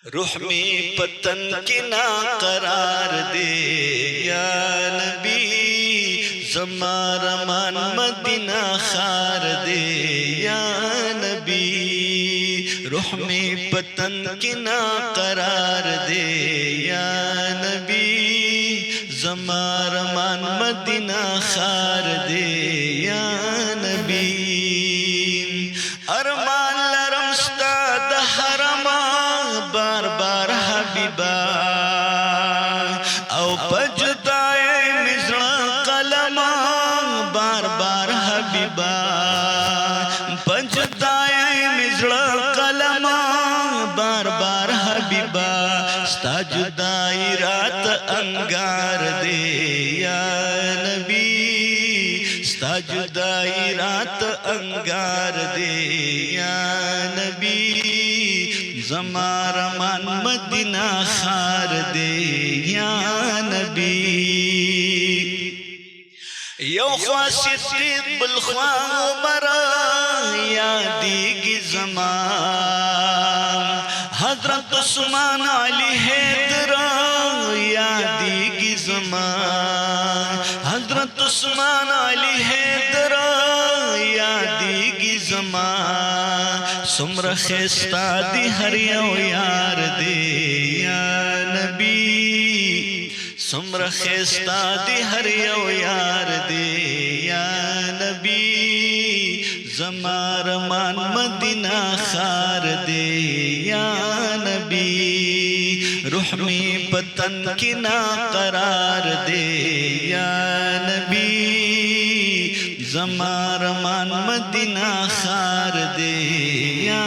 روح میں پتن کی نا قرار دے یا نبی زمار مان مدینہ خار دے یا نبی روح میں پتن کی نا قرار دے یا نبی زمار مان مدینہ خار دے یا نبی ارمان لرم ستا د حرما بار بار حبیبا او پجدائے مزرا قلما بار بار حبیبا پجدائے مزرا قلما بار بار حبیبا ستا جدائی رات انگار دے یا نبی ستا جدائی رات انگار دے یا نبی زمار مان مدینہ خار دے یا نبی یو خوا صدیق بالخوا عمر یادیگی زمان حضرت عثمان علی حیدر یادیگی زمان حضرت عثمان علی حیدر یادیگی زمان سمر خیستا دی ہر یو یار دے یا نبی سمر خیستا دی ہر یو یار دے یا نبی زمار مان مدینہ خار دے یا نبی روح میں پتن کی نا قرار دے یا نبی زمار مان مدینہ خار دے یا